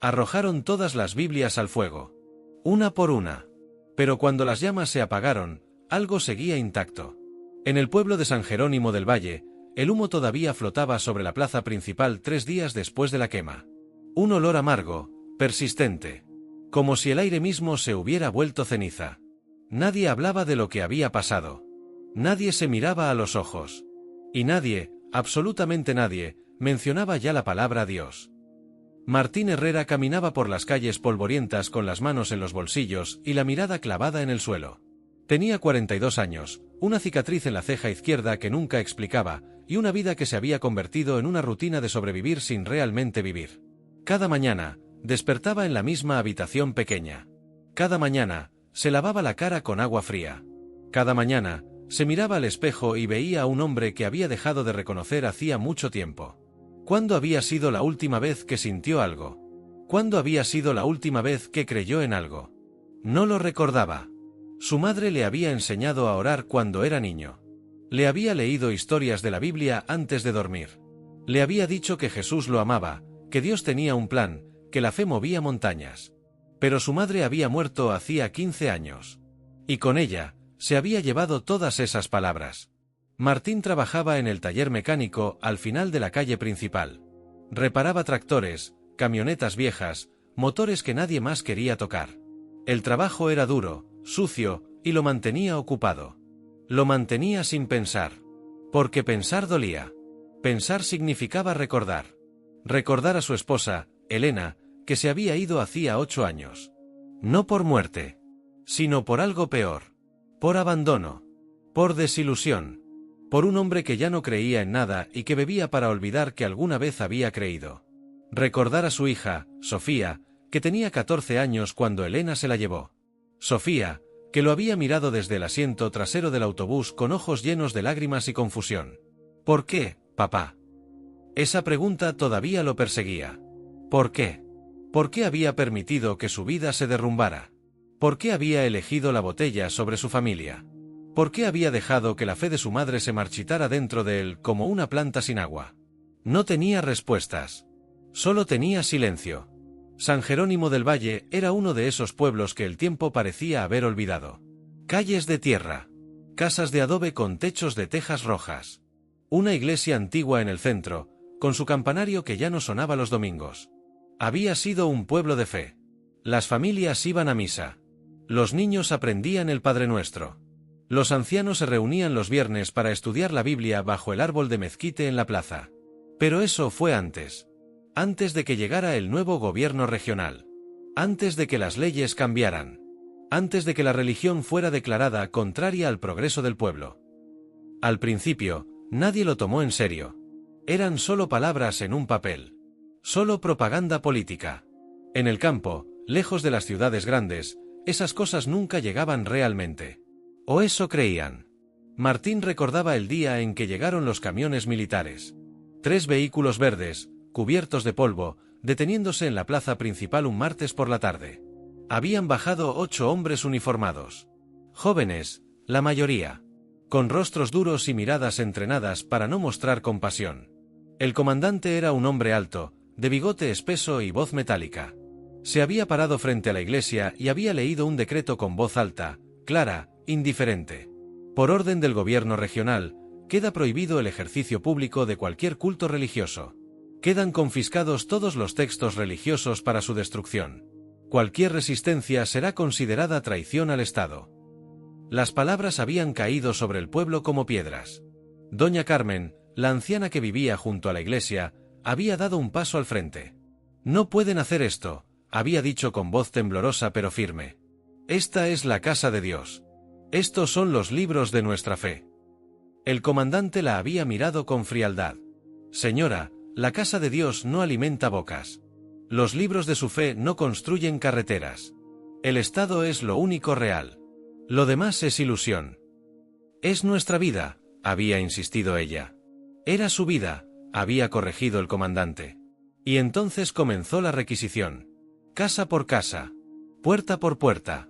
Arrojaron todas las Biblias al fuego. Una por una. Pero cuando las llamas se apagaron, algo seguía intacto. En el pueblo de San Jerónimo del Valle, el humo todavía flotaba sobre la plaza principal 3 días después de la quema. Un olor amargo, persistente. Como si el aire mismo se hubiera vuelto ceniza. Nadie hablaba de lo que había pasado. Nadie se miraba a los ojos. Y nadie, absolutamente nadie, mencionaba ya la palabra Dios. Martín Herrera caminaba por las calles polvorientas con las manos en los bolsillos y la mirada clavada en el suelo. Tenía 42 años, una cicatriz en la ceja izquierda que nunca explicaba, y una vida que se había convertido en una rutina de sobrevivir sin realmente vivir. Cada mañana, despertaba en la misma habitación pequeña. Cada mañana, se lavaba la cara con agua fría. Cada mañana, se miraba al espejo y veía a un hombre que había dejado de reconocer hacía mucho tiempo. ¿Cuándo había sido la última vez que sintió algo? ¿Cuándo había sido la última vez que creyó en algo? No lo recordaba. Su madre le había enseñado a orar cuando era niño. Le había leído historias de la Biblia antes de dormir. Le había dicho que Jesús lo amaba, que Dios tenía un plan, que la fe movía montañas. Pero su madre había muerto hacía 15 años. Y con ella, se había llevado todas esas palabras. Martín trabajaba en el taller mecánico al final de la calle principal. Reparaba tractores, camionetas viejas, motores que nadie más quería tocar. El trabajo era duro, sucio, y lo mantenía ocupado. Lo mantenía sin pensar. Porque pensar dolía. Pensar significaba recordar. Recordar a su esposa, Elena, que se había ido hacía 8 años. No por muerte, sino por algo peor. Por abandono. Por desilusión. Por un hombre que ya no creía en nada y que bebía para olvidar que alguna vez había creído. Recordar a su hija, Sofía, que tenía 14 años cuando Elena se la llevó. Sofía, que lo había mirado desde el asiento trasero del autobús con ojos llenos de lágrimas y confusión. ¿Por qué, papá? Esa pregunta todavía lo perseguía. ¿Por qué? ¿Por qué había permitido que su vida se derrumbara? ¿Por qué había elegido la botella sobre su familia? ¿Por qué había dejado que la fe de su madre se marchitara dentro de él como una planta sin agua? No tenía respuestas. Solo tenía silencio. San Jerónimo del Valle era uno de esos pueblos que el tiempo parecía haber olvidado. Calles de tierra. Casas de adobe con techos de tejas rojas. Una iglesia antigua en el centro, con su campanario que ya no sonaba los domingos. Había sido un pueblo de fe. Las familias iban a misa. Los niños aprendían el Padre Nuestro. Los ancianos se reunían los viernes para estudiar la Biblia bajo el árbol de mezquite en la plaza. Pero eso fue antes. Antes de que llegara el nuevo gobierno regional. Antes de que las leyes cambiaran. Antes de que la religión fuera declarada contraria al progreso del pueblo. Al principio, nadie lo tomó en serio. Eran solo palabras en un papel. Solo propaganda política. En el campo, lejos de las ciudades grandes, esas cosas nunca llegaban realmente. O eso creían. Martín recordaba el día en que llegaron los camiones militares. 3 vehículos verdes, cubiertos de polvo, deteniéndose en la plaza principal un martes por la tarde. Habían bajado 8 hombres uniformados. Jóvenes, la mayoría. Con rostros duros y miradas entrenadas para no mostrar compasión. El comandante era un hombre alto, de bigote espeso y voz metálica. Se había parado frente a la iglesia y había leído un decreto con voz alta, clara, indiferente. Por orden del gobierno regional, queda prohibido el ejercicio público de cualquier culto religioso. Quedan confiscados todos los textos religiosos para su destrucción. Cualquier resistencia será considerada traición al Estado. Las palabras habían caído sobre el pueblo como piedras. Doña Carmen, la anciana que vivía junto a la iglesia, había dado un paso al frente. No pueden hacer esto, había dicho con voz temblorosa pero firme. Esta es la casa de Dios. Estos son los libros de nuestra fe. El comandante la había mirado con frialdad. Señora, la casa de Dios no alimenta bocas. Los libros de su fe no construyen carreteras. El Estado es lo único real. Lo demás es ilusión. Es nuestra vida, había insistido ella. Era su vida, había corregido el comandante. Y entonces comenzó la requisición. Casa por casa. Puerta por puerta.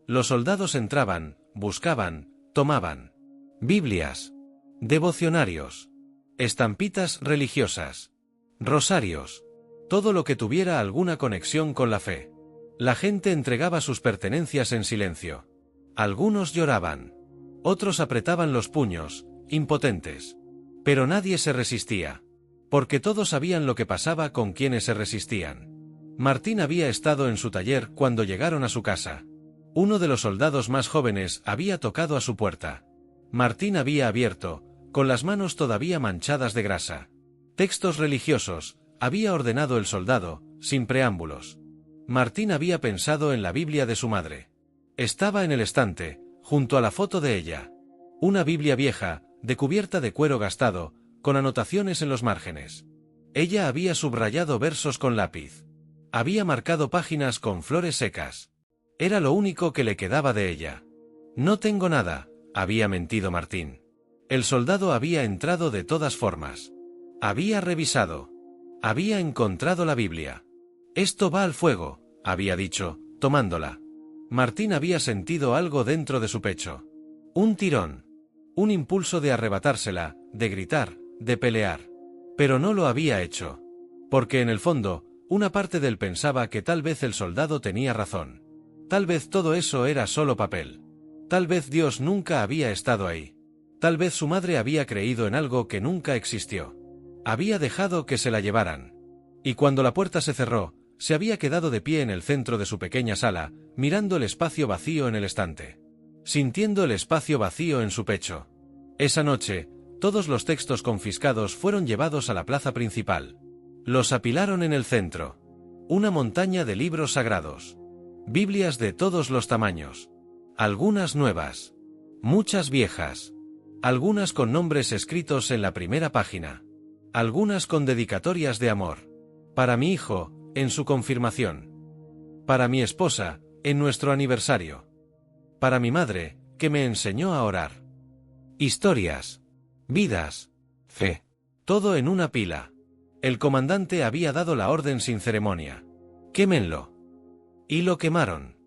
Los soldados entraban, buscaban, tomaban. Biblias. Devocionarios. Estampitas religiosas. Rosarios. todo lo que tuviera alguna conexión con la fe. La gente entregaba sus pertenencias en silencio. Algunos lloraban. Otros apretaban los puños, impotentes. Pero nadie se resistía. Porque todos sabían lo que pasaba con quienes se resistían. Martín había estado en su taller cuando llegaron a su casa. Uno de los soldados más jóvenes había tocado a su puerta. Martín había abierto, con las manos todavía manchadas de grasa. Textos religiosos, había ordenado el soldado, sin preámbulos. Martín había pensado en la Biblia de su madre. Estaba en el estante, junto a la foto de ella. Una Biblia vieja, de cubierta de cuero gastado, con anotaciones en los márgenes. Ella había subrayado versos con lápiz. Había marcado páginas con flores secas. Era lo único que le quedaba de ella. No tengo nada, había mentido Martín. El soldado había entrado de todas formas. Había revisado. Había encontrado la Biblia. Esto va al fuego, había dicho, tomándola. Martín había sentido algo dentro de su pecho. Un tirón. Un impulso de arrebatársela, de gritar, de pelear. Pero no lo había hecho. Porque en el fondo, una parte de él pensaba que tal vez el soldado tenía razón. Tal vez todo eso era solo papel. Tal vez Dios nunca había estado ahí. Tal vez su madre había creído en algo que nunca existió. Había dejado que se la llevaran. Y cuando la puerta se cerró, se había quedado de pie en el centro de su pequeña sala, mirando el espacio vacío en el estante. Sintiendo el espacio vacío en su pecho. Esa noche, todos los textos confiscados fueron llevados a la plaza principal. Los apilaron en el centro. Una montaña de libros sagrados. Biblias de todos los tamaños. Algunas nuevas. Muchas viejas. Algunas con nombres escritos en la primera página. Algunas con dedicatorias de amor. Para mi hijo, en su confirmación. Para mi esposa, en nuestro aniversario. Para mi madre, que me enseñó a orar. Historias. Vidas. Fe. Todo en una pila. El comandante había dado la orden sin ceremonia. Quémenlo. Y lo quemaron.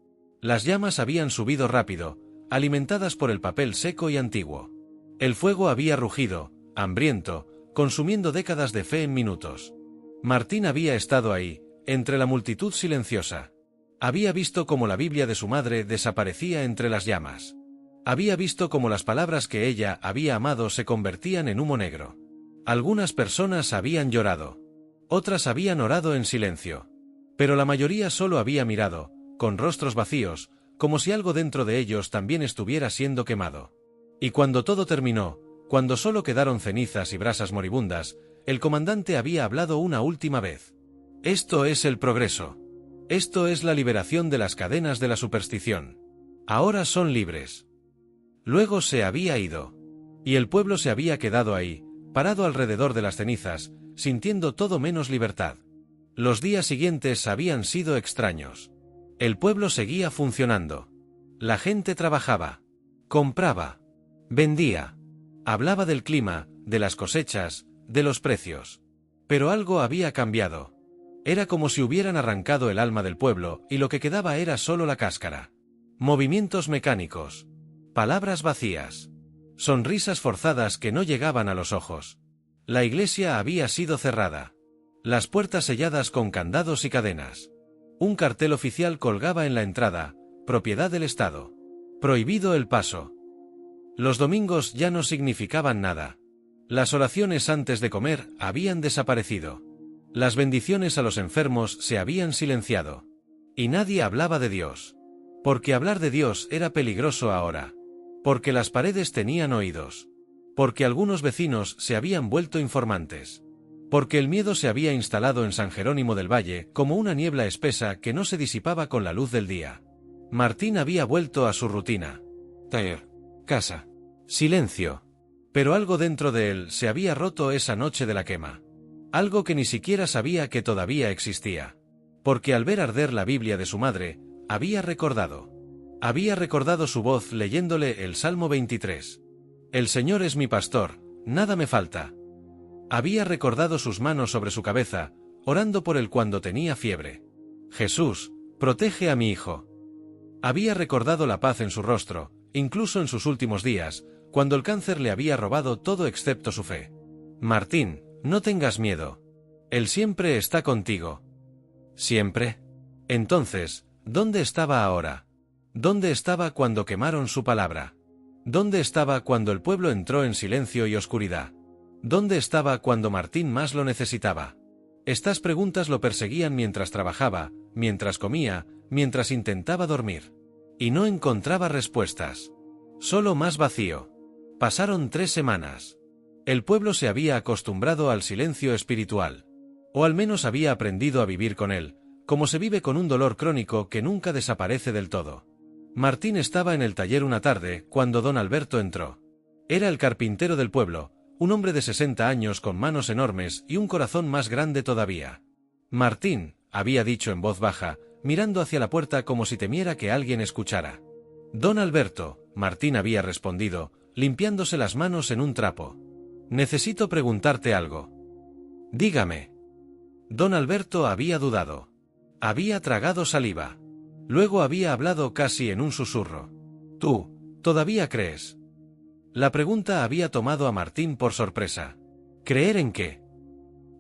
Las llamas habían subido rápido, alimentadas por el papel seco y antiguo. El fuego había rugido, hambriento, consumiendo décadas de fe en minutos. Martín había estado ahí, entre la multitud silenciosa. Había visto cómo la Biblia de su madre desaparecía entre las llamas. Había visto cómo las palabras que ella había amado se convertían en humo negro. Algunas personas habían llorado. Otras habían orado en silencio. Pero la mayoría solo había mirado, con rostros vacíos, como si algo dentro de ellos también estuviera siendo quemado. Y cuando todo terminó, cuando solo quedaron cenizas y brasas moribundas, el comandante había hablado una última vez. Esto es el progreso. Esto es la liberación de las cadenas de la superstición. Ahora son libres. Luego se había ido. Y el pueblo se había quedado ahí, parado alrededor de las cenizas, sintiendo todo menos libertad. Los días siguientes habían sido extraños. El pueblo seguía funcionando. La gente trabajaba. Compraba. Vendía. Hablaba del clima, de las cosechas, de los precios. Pero algo había cambiado. Era como si hubieran arrancado el alma del pueblo y lo que quedaba era solo la cáscara. Movimientos mecánicos. Palabras vacías. Sonrisas forzadas que no llegaban a los ojos. La iglesia había sido cerrada. Las puertas selladas con candados y cadenas. Un cartel oficial colgaba en la entrada, propiedad del Estado. Prohibido el paso. Los domingos ya no significaban nada. Las oraciones antes de comer habían desaparecido. Las bendiciones a los enfermos se habían silenciado. Y nadie hablaba de Dios. Porque hablar de Dios era peligroso ahora. Porque las paredes tenían oídos. Porque algunos vecinos se habían vuelto informantes. Porque el miedo se había instalado en San Jerónimo del Valle como una niebla espesa que no se disipaba con la luz del día. Martín había vuelto a su rutina. Taller. Casa. Silencio. Pero algo dentro de él se había roto esa noche de la quema. Algo que ni siquiera sabía que todavía existía. Porque al ver arder la Biblia de su madre, había recordado. Había recordado su voz leyéndole el Salmo 23. El Señor es mi pastor, nada me falta. Había recordado sus manos sobre su cabeza, orando por él cuando tenía fiebre. Jesús, protege a mi hijo. Había recordado la paz en su rostro, incluso en sus últimos días, cuando el cáncer le había robado todo excepto su fe. Martín, no tengas miedo. Él siempre está contigo. ¿Siempre? Entonces, ¿dónde estaba ahora? ¿Dónde estaba cuando quemaron su palabra? ¿Dónde estaba cuando el pueblo entró en silencio y oscuridad? ¿Dónde estaba cuando Martín más lo necesitaba? Estas preguntas lo perseguían mientras trabajaba, mientras comía, mientras intentaba dormir. Y no encontraba respuestas. Solo más vacío. Pasaron 3 semanas. El pueblo se había acostumbrado al silencio espiritual. O al menos había aprendido a vivir con él, como se vive con un dolor crónico que nunca desaparece del todo. Martín estaba en el taller una tarde, cuando don Alberto entró. Era el carpintero del pueblo, un hombre de 60 años con manos enormes y un corazón más grande todavía. Martín, había dicho en voz baja, mirando hacia la puerta como si temiera que alguien escuchara. Don Alberto, Martín había respondido, limpiándose las manos en un trapo. Necesito preguntarte algo. Dígame. Don Alberto había dudado. Había tragado saliva. Luego había hablado casi en un susurro. ¿Tú, todavía crees? La pregunta había tomado a Martín por sorpresa. ¿Creer en qué?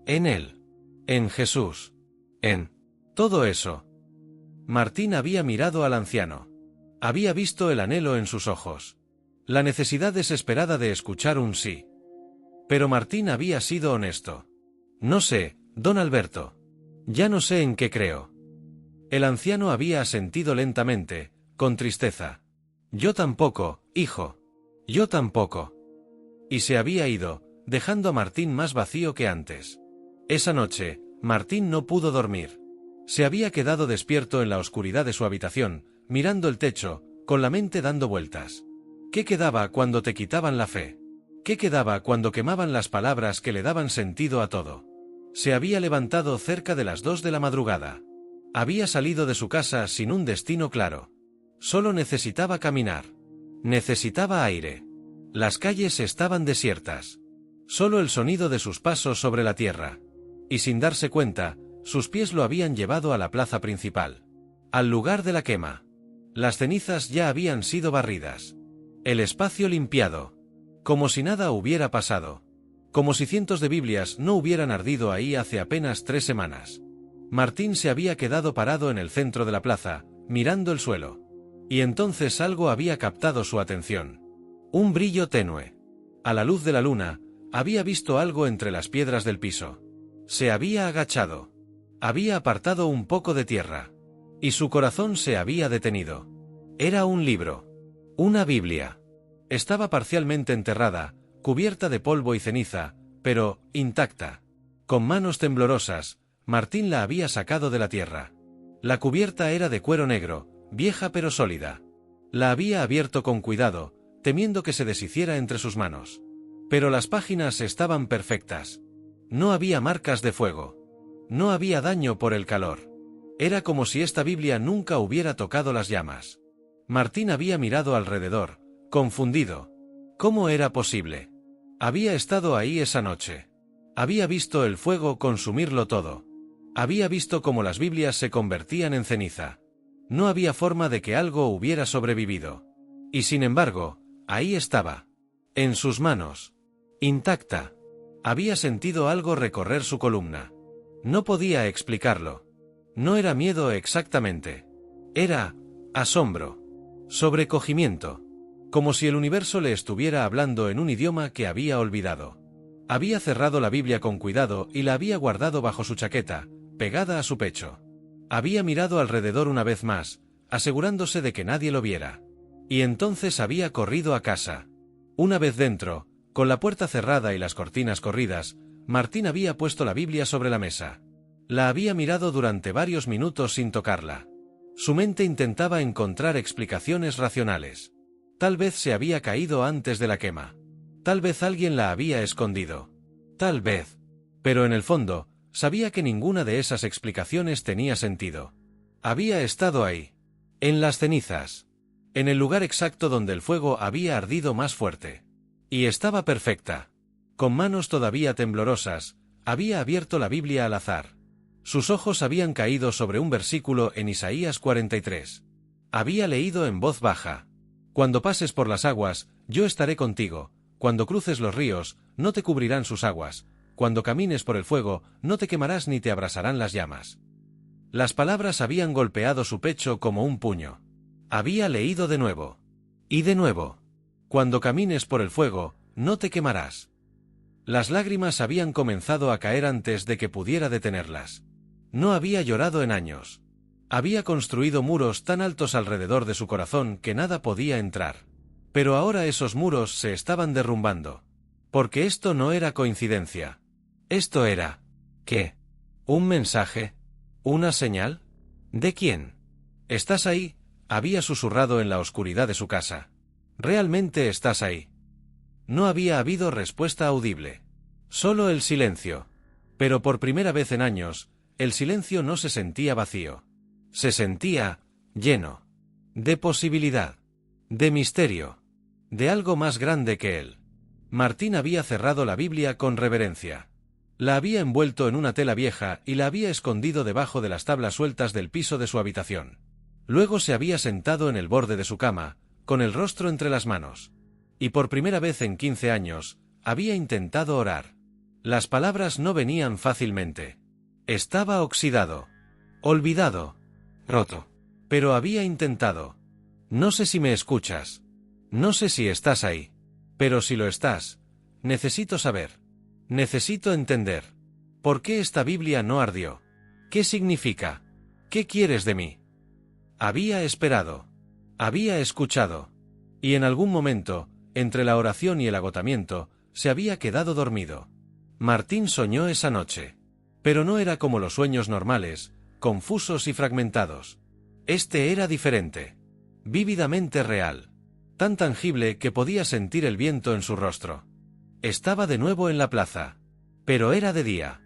En él. En Jesús. En todo eso. Martín había mirado al anciano. Había visto el anhelo en sus ojos. La necesidad desesperada de escuchar un sí. Pero Martín había sido honesto. No sé, don Alberto. Ya no sé en qué creo. El anciano había asentido lentamente, con tristeza. Yo tampoco, hijo. Yo tampoco. Y se había ido, dejando a Martín más vacío que antes. Esa noche, Martín no pudo dormir. Se había quedado despierto en la oscuridad de su habitación, mirando el techo, con la mente dando vueltas. ¿Qué quedaba cuando te quitaban la fe? ¿Qué quedaba cuando quemaban las palabras que le daban sentido a todo? Se había levantado cerca de las 2 de la madrugada. Había salido de su casa sin un destino claro. Solo necesitaba caminar. Necesitaba aire. Las calles estaban desiertas. Solo el sonido de sus pasos sobre la tierra. Y sin darse cuenta, sus pies lo habían llevado a la plaza principal. Al lugar de la quema. Las cenizas ya habían sido barridas. El espacio limpiado. Como si nada hubiera pasado. Como si cientos de Biblias no hubieran ardido ahí hace apenas 3 semanas. Martín se había quedado parado en el centro de la plaza, mirando el suelo. Y entonces algo había captado su atención. Un brillo tenue. A la luz de la luna, había visto algo entre las piedras del piso. Se había agachado. Había apartado un poco de tierra. Y su corazón se había detenido. Era un libro. Una Biblia. Estaba parcialmente enterrada, cubierta de polvo y ceniza, pero intacta. Con manos temblorosas, Martín la había sacado de la tierra. La cubierta era de cuero negro, vieja pero sólida. La había abierto con cuidado, temiendo que se deshiciera entre sus manos. Pero las páginas estaban perfectas. No había marcas de fuego. No había daño por el calor. Era como si esta Biblia nunca hubiera tocado las llamas. Martín había mirado alrededor, confundido. ¿Cómo era posible? Había estado ahí esa noche. Había visto el fuego consumirlo todo. Había visto cómo las Biblias se convertían en ceniza. No había forma de que algo hubiera sobrevivido. Y sin embargo, ahí estaba. En sus manos. Intacta. Había sentido algo recorrer su columna. No podía explicarlo. No era miedo exactamente. Era asombro. Sobrecogimiento. Como si el universo le estuviera hablando en un idioma que había olvidado. Había cerrado la Biblia con cuidado y la había guardado bajo su chaqueta, pegada a su pecho. Había mirado alrededor una vez más, asegurándose de que nadie lo viera. Y entonces había corrido a casa. Una vez dentro, con la puerta cerrada y las cortinas corridas, Martín había puesto la Biblia sobre la mesa. La había mirado durante varios minutos sin tocarla. Su mente intentaba encontrar explicaciones racionales. Tal vez se había caído antes de la quema. Tal vez alguien la había escondido. Tal vez. Pero en el fondo, sabía que ninguna de esas explicaciones tenía sentido. Había estado ahí. En las cenizas. En el lugar exacto donde el fuego había ardido más fuerte. Y estaba perfecta. Con manos todavía temblorosas, había abierto la Biblia al azar. Sus ojos habían caído sobre un versículo en Isaías 43. Había leído en voz baja. Cuando pases por las aguas, yo estaré contigo. Cuando cruces los ríos, no te cubrirán sus aguas. cuando camines por el fuego, no te quemarás ni te abrasarán las llamas. Las palabras habían golpeado su pecho como un puño. Había leído de nuevo. Y de nuevo. Cuando camines por el fuego, no te quemarás. Las lágrimas habían comenzado a caer antes de que pudiera detenerlas. No había llorado en años. Había construido muros tan altos alrededor de su corazón que nada podía entrar. Pero ahora esos muros se estaban derrumbando. Porque esto no era coincidencia. Esto era... ¿qué? ¿Un mensaje? ¿Una señal? ¿De quién? ¿Estás ahí? Había susurrado en la oscuridad de su casa. ¿Realmente estás ahí? No había habido respuesta audible. Solo el silencio. Pero por primera vez en años, el silencio no se sentía vacío. Se sentía lleno. De posibilidad. De misterio. De algo más grande que él. Martín había cerrado la Biblia con reverencia. La había envuelto en una tela vieja y la había escondido debajo de las tablas sueltas del piso de su habitación. Luego se había sentado en el borde de su cama, con el rostro entre las manos. Y por primera vez en 15 años, había intentado orar. Las palabras no venían fácilmente. Estaba oxidado. Olvidado. Roto. Pero había intentado. No sé si me escuchas. No sé si estás ahí. Pero si lo estás, necesito saber. Necesito entender. ¿Por qué esta Biblia no ardió? ¿Qué significa? ¿Qué quieres de mí? Había esperado. Había escuchado. Y en algún momento, entre la oración y el agotamiento, se había quedado dormido. Martín soñó esa noche. Pero no era como los sueños normales, confusos y fragmentados. Este era diferente. Vívidamente real. Tan tangible que podía sentir el viento en su rostro. Estaba de nuevo en la plaza. Pero era de día.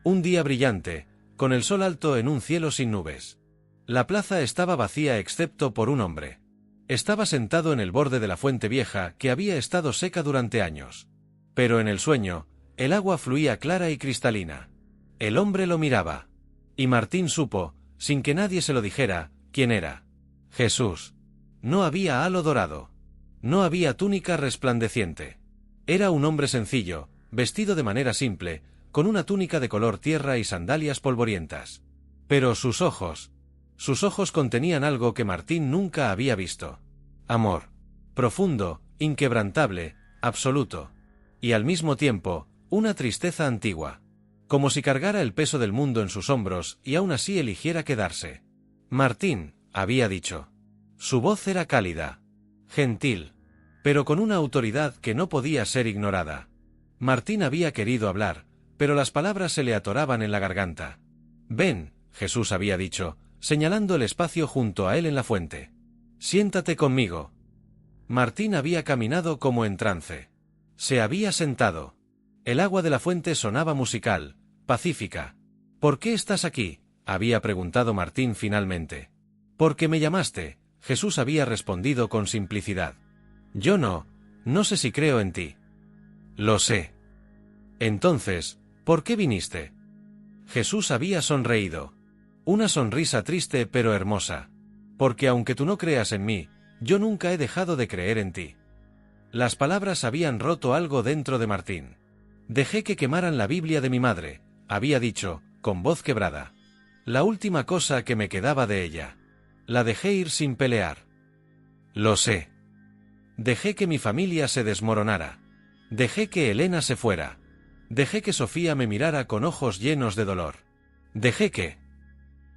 Un día brillante, con el sol alto en un cielo sin nubes. La plaza estaba vacía excepto por un hombre. Estaba sentado en el borde de la fuente vieja que había estado seca durante años. Pero en el sueño, el agua fluía clara y cristalina. El hombre lo miraba. Y Martín supo, sin que nadie se lo dijera, quién era. Jesús. No había halo dorado. No había túnica resplandeciente. Era un hombre sencillo, vestido de manera simple, con una túnica de color tierra y sandalias polvorientas. Pero sus ojos contenían algo que Martín nunca había visto. Amor. Profundo, inquebrantable, absoluto. Y al mismo tiempo, una tristeza antigua. Como si cargara el peso del mundo en sus hombros y aún así eligiera quedarse. Martín, había dicho. Su voz era cálida. Gentil. Pero con una autoridad que no podía ser ignorada. Martín había querido hablar, pero las palabras se le atoraban en la garganta. Ven, Jesús había dicho, señalando el espacio junto a él en la fuente. Siéntate conmigo. Martín había caminado como en trance. Se había sentado. El agua de la fuente sonaba musical, pacífica. ¿Por qué estás aquí?, había preguntado Martín finalmente. Porque me llamaste, Jesús había respondido con simplicidad. Yo no sé si creo en ti. Lo sé. Entonces, ¿por qué viniste? Jesús había sonreído. Una sonrisa triste pero hermosa. Porque aunque tú no creas en mí, yo nunca he dejado de creer en ti. Las palabras habían roto algo dentro de Martín. Dejé que quemaran la Biblia de mi madre, había dicho, con voz quebrada. La última cosa que me quedaba de ella. La dejé ir sin pelear. Lo sé. Dejé que mi familia se desmoronara. Dejé que Elena se fuera. Dejé que Sofía me mirara con ojos llenos de dolor. Dejé que...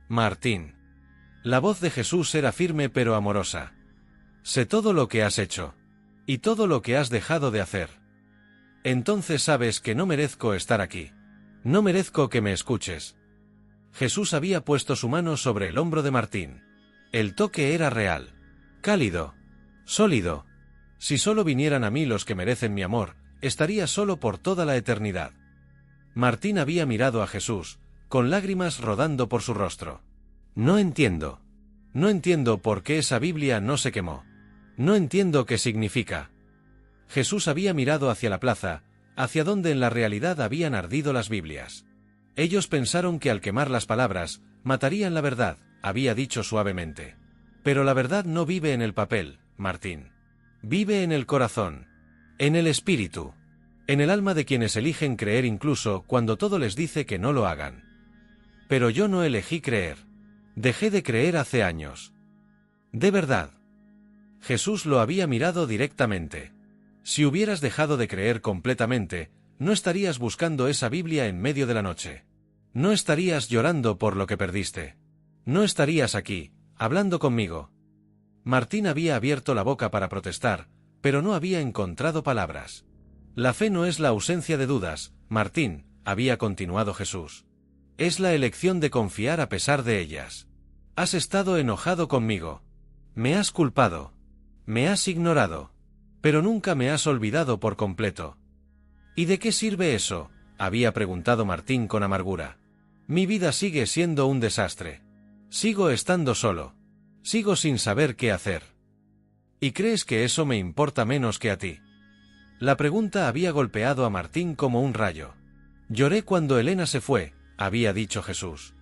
Martín. La voz de Jesús era firme pero amorosa. Sé todo lo que has hecho. Y todo lo que has dejado de hacer. Entonces sabes que no merezco estar aquí. No merezco que me escuches. Jesús había puesto su mano sobre el hombro de Martín. El toque era real. Cálido. Sólido. Si solo vinieran a mí los que merecen mi amor, estaría solo por toda la eternidad. Martín había mirado a Jesús, con lágrimas rodando por su rostro. No entiendo. No entiendo por qué esa Biblia no se quemó. No entiendo qué significa. Jesús había mirado hacia la plaza, hacia donde en la realidad habían ardido las Biblias. Ellos pensaron que al quemar las palabras, matarían la verdad, había dicho suavemente. Pero la verdad no vive en el papel, Martín. Vive en el corazón. En el espíritu. En el alma de quienes eligen creer incluso cuando todo les dice que no lo hagan. Pero yo no elegí creer. Dejé de creer hace años. De verdad. Jesús lo había mirado directamente. Si hubieras dejado de creer completamente, no estarías buscando esa Biblia en medio de la noche. No estarías llorando por lo que perdiste. No estarías aquí, hablando conmigo. Martín había abierto la boca para protestar, pero no había encontrado palabras. La fe no es la ausencia de dudas, Martín, había continuado Jesús. Es la elección de confiar a pesar de ellas. Has estado enojado conmigo. Me has culpado. Me has ignorado. Pero nunca me has olvidado por completo. ¿Y de qué sirve eso?, había preguntado Martín con amargura. Mi vida sigue siendo un desastre. Sigo estando solo. Sigo sin saber qué hacer. ¿Y crees que eso me importa menos que a ti? La pregunta había golpeado a Martín como un rayo. Lloré cuando Elena se fue, había dicho Jesús.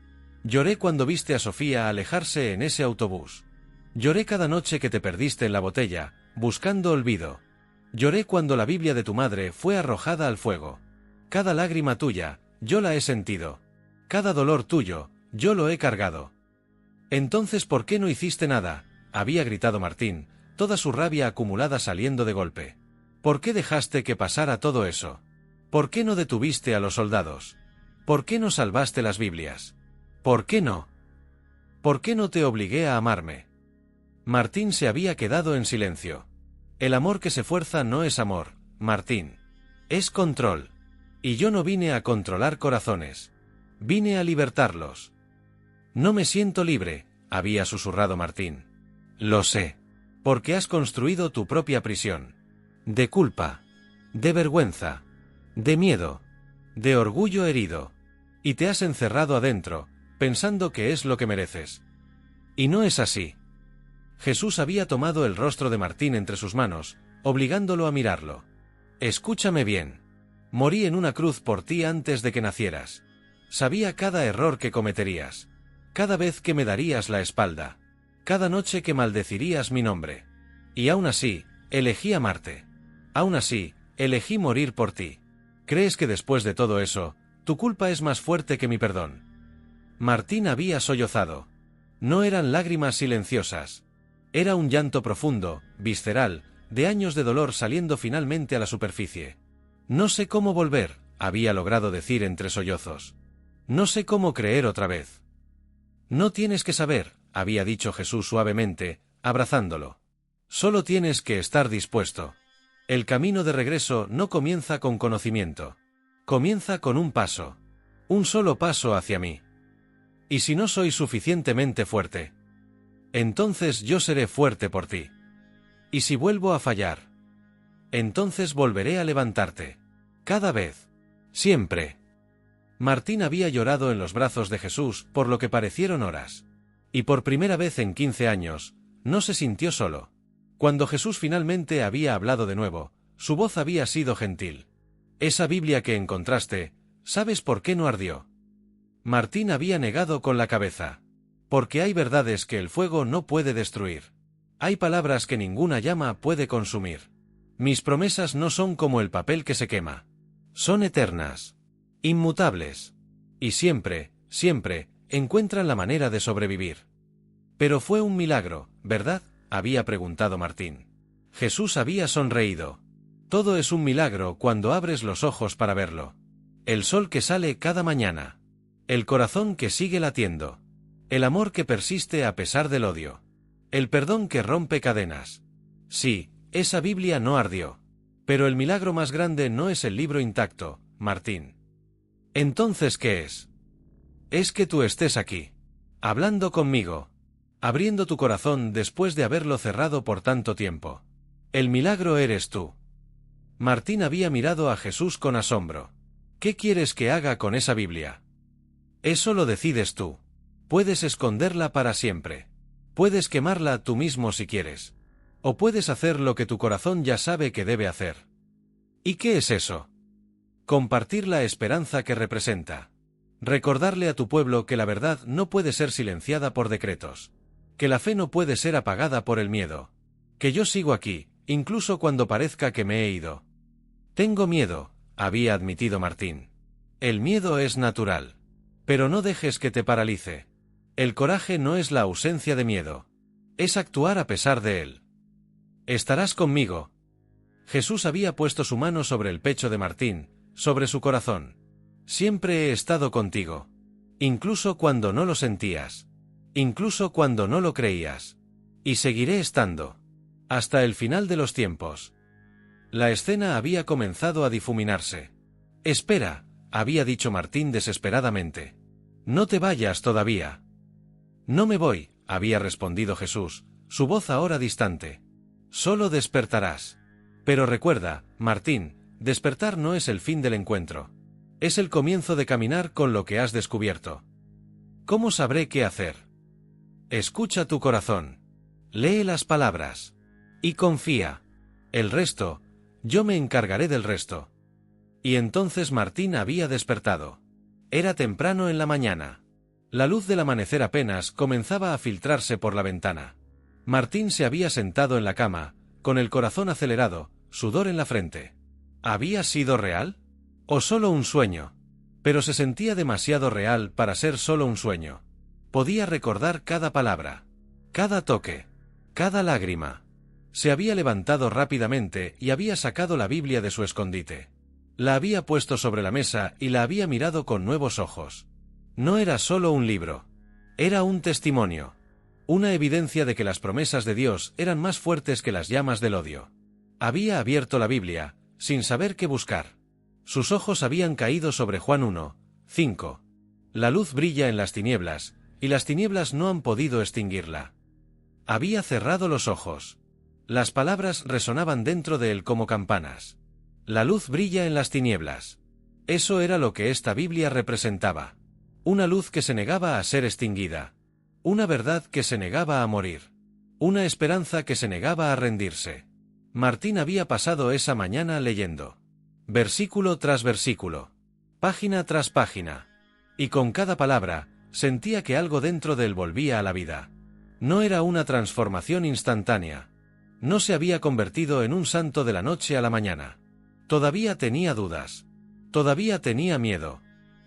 Lloré cuando viste a Sofía alejarse en ese autobús. Lloré cada noche que te perdiste en la botella, buscando olvido. Lloré cuando la Biblia de tu madre fue arrojada al fuego. Cada lágrima tuya, yo la he sentido. Cada dolor tuyo, yo lo he cargado. Entonces, ¿por qué no hiciste nada?, había gritado Martín, toda su rabia acumulada saliendo de golpe. ¿Por qué dejaste que pasara todo eso? ¿Por qué no detuviste a los soldados? ¿Por qué no salvaste las Biblias? ¿Por qué no? ¿Por qué no te obligué a amarme? Martín se había quedado en silencio. El amor que se fuerza no es amor, Martín. Es control. Y yo no vine a controlar corazones. Vine a libertarlos. No me siento libre, había susurrado Martín. Lo sé. Porque has construido tu propia prisión. De culpa. De vergüenza. De miedo. De orgullo herido. Y te has encerrado adentro, pensando que es lo que mereces. Y no es así. Jesús había tomado el rostro de Martín entre sus manos, obligándolo a mirarlo. Escúchame bien. Morí en una cruz por ti antes de que nacieras. Sabía cada error que cometerías. Cada vez que me darías la espalda. Cada noche que maldecirías mi nombre. Y aún así, elegí amarte. Aún así, elegí morir por ti. ¿Crees que después de todo eso, tu culpa es más fuerte que mi perdón? Martín había sollozado. No eran lágrimas silenciosas. Era un llanto profundo, visceral, de años de dolor saliendo finalmente a la superficie. No sé cómo volver, había logrado decir entre sollozos. No sé cómo creer otra vez. No tienes que saber, había dicho Jesús suavemente, abrazándolo. Solo tienes que estar dispuesto. El camino de regreso no comienza con conocimiento. Comienza con un paso. Un solo paso hacia mí. ¿Y si no soy suficientemente fuerte? Entonces yo seré fuerte por ti. ¿Y si vuelvo a fallar? Entonces volveré a levantarte. Cada vez. Siempre. Martín había llorado en los brazos de Jesús por lo que parecieron horas. Y por primera vez en 15 años, no se sintió solo. Cuando Jesús finalmente había hablado de nuevo, su voz había sido gentil. Esa Biblia que encontraste, ¿sabes por qué no ardió? Martín había negado con la cabeza. Porque hay verdades que el fuego no puede destruir. Hay palabras que ninguna llama puede consumir. Mis promesas no son como el papel que se quema. Son eternas. Inmutables. Y siempre, siempre, encuentran la manera de sobrevivir. Pero fue un milagro, ¿verdad?, había preguntado Martín. Jesús había sonreído. Todo es un milagro cuando abres los ojos para verlo. El sol que sale cada mañana. El corazón que sigue latiendo. El amor que persiste a pesar del odio. El perdón que rompe cadenas. Sí, esa Biblia no ardió. Pero el milagro más grande no es el libro intacto, Martín. Entonces, ¿qué es? Es que tú estés aquí. Hablando conmigo. Abriendo tu corazón después de haberlo cerrado por tanto tiempo. El milagro eres tú. Martín había mirado a Jesús con asombro. ¿Qué quieres que haga con esa Biblia? Eso lo decides tú. Puedes esconderla para siempre. Puedes quemarla tú mismo si quieres. O puedes hacer lo que tu corazón ya sabe que debe hacer. ¿Y qué es eso? Compartir la esperanza que representa. Recordarle a tu pueblo que la verdad no puede ser silenciada por decretos. Que la fe no puede ser apagada por el miedo. Que yo sigo aquí, incluso cuando parezca que me he ido. Tengo miedo, había admitido Martín. El miedo es natural. Pero no dejes que te paralice. El coraje no es la ausencia de miedo. Es actuar a pesar de él. Estarás conmigo. Jesús había puesto su mano sobre el pecho de Martín, sobre su corazón. Siempre he estado contigo. Incluso cuando no lo sentías. Incluso cuando no lo creías. Y seguiré estando. Hasta el final de los tiempos. La escena había comenzado a difuminarse. Espera, había dicho Martín desesperadamente. No te vayas todavía. No me voy, había respondido Jesús, su voz ahora distante. Solo despertarás. Pero recuerda, Martín, despertar no es el fin del encuentro. Es el comienzo de caminar con lo que has descubierto. ¿Cómo sabré qué hacer? Escucha tu corazón. Lee las palabras. Y confía. El resto, yo me encargaré del resto. Y entonces Martín había despertado. Era temprano en la mañana. La luz del amanecer apenas comenzaba a filtrarse por la ventana. Martín se había sentado en la cama, con el corazón acelerado, sudor en la frente. ¿Había sido real? ¿O solo un sueño? Pero se sentía demasiado real para ser solo un sueño. Podía recordar cada palabra, cada toque, cada lágrima. Se había levantado rápidamente y había sacado la Biblia de su escondite. La había puesto sobre la mesa y la había mirado con nuevos ojos. No era solo un libro. Era un testimonio. Una evidencia de que las promesas de Dios eran más fuertes que las llamas del odio. Había abierto la Biblia, sin saber qué buscar. Sus ojos habían caído sobre Juan 1:5. La luz brilla en las tinieblas, y las tinieblas no han podido extinguirla. Había cerrado los ojos. Las palabras resonaban dentro de él como campanas. La luz brilla en las tinieblas. Eso era lo que esta Biblia representaba. Una luz que se negaba a ser extinguida. Una verdad que se negaba a morir. Una esperanza que se negaba a rendirse. Martín había pasado esa mañana leyendo. Versículo tras versículo. Página tras página. Y con cada palabra, sentía que algo dentro de él volvía a la vida. No era una transformación instantánea. No se había convertido en un santo de la noche a la mañana. Todavía tenía dudas. Todavía tenía miedo.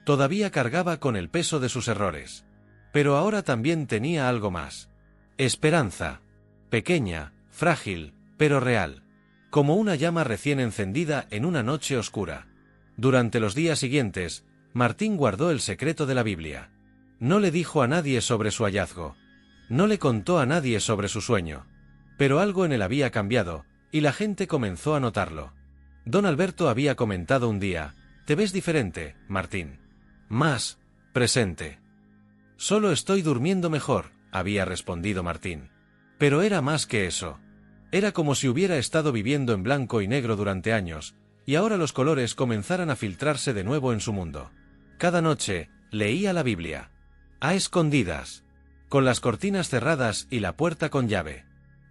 Todavía cargaba con el peso de sus errores. Pero ahora también tenía algo más. Esperanza. Pequeña, frágil, pero real. Como una llama recién encendida en una noche oscura. Durante los días siguientes, Martín guardó el secreto de la Biblia. No le dijo a nadie sobre su hallazgo. No le contó a nadie sobre su sueño. Pero algo en él había cambiado, y la gente comenzó a notarlo. Don Alberto había comentado un día: «Te ves diferente, Martín. Más presente». «Solo estoy durmiendo mejor», había respondido Martín. Pero era más que eso. Era como si hubiera estado viviendo en blanco y negro durante años, y ahora los colores comenzaran a filtrarse de nuevo en su mundo. Cada noche, leía la Biblia. A escondidas. Con las cortinas cerradas y la puerta con llave.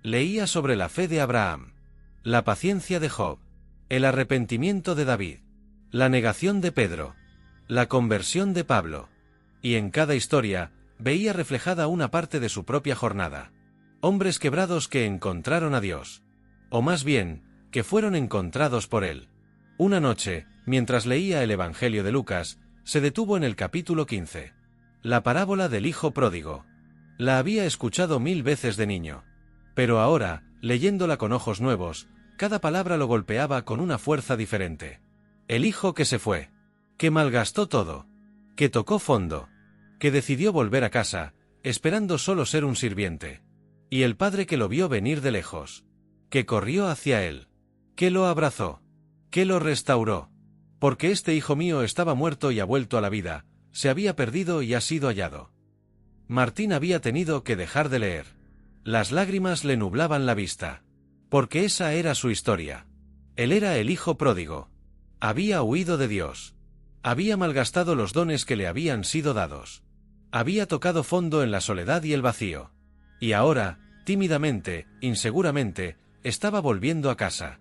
Leía sobre la fe de Abraham. La paciencia de Job. El arrepentimiento de David. La negación de Pedro. La conversión de Pablo. Y en cada historia, veía reflejada una parte de su propia jornada. Hombres quebrados que encontraron a Dios. O más bien, que fueron encontrados por Él. Una noche, mientras leía el Evangelio de Lucas, se detuvo en el capítulo 15. La parábola del hijo pródigo. La había escuchado 1000 veces de niño. Pero ahora, leyéndola con ojos nuevos, cada palabra lo golpeaba con una fuerza diferente. El hijo que se fue. Que malgastó todo. Que tocó fondo. Que decidió volver a casa, esperando solo ser un sirviente. Y el padre que lo vio venir de lejos. Que corrió hacia él. Que lo abrazó. Que lo restauró. Porque este hijo mío estaba muerto y ha vuelto a la vida, se había perdido y ha sido hallado. Martín había tenido que dejar de leer. Las lágrimas le nublaban la vista. Porque esa era su historia. Él era el hijo pródigo. Había huido de Dios. Había malgastado los dones que le habían sido dados. Había tocado fondo en la soledad y el vacío. Y ahora, tímidamente, inseguramente, estaba volviendo a casa.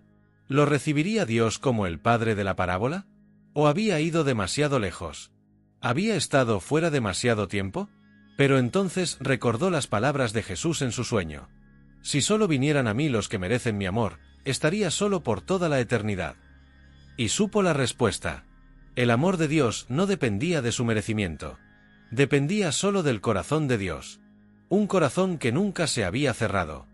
¿Lo recibiría Dios como el padre de la parábola? ¿O había ido demasiado lejos? ¿Había estado fuera demasiado tiempo? Pero entonces recordó las palabras de Jesús en su sueño. Si solo vinieran a mí los que merecen mi amor, estaría solo por toda la eternidad. Y supo la respuesta. El amor de Dios no dependía de su merecimiento. Dependía solo del corazón de Dios. Un corazón que nunca se había cerrado.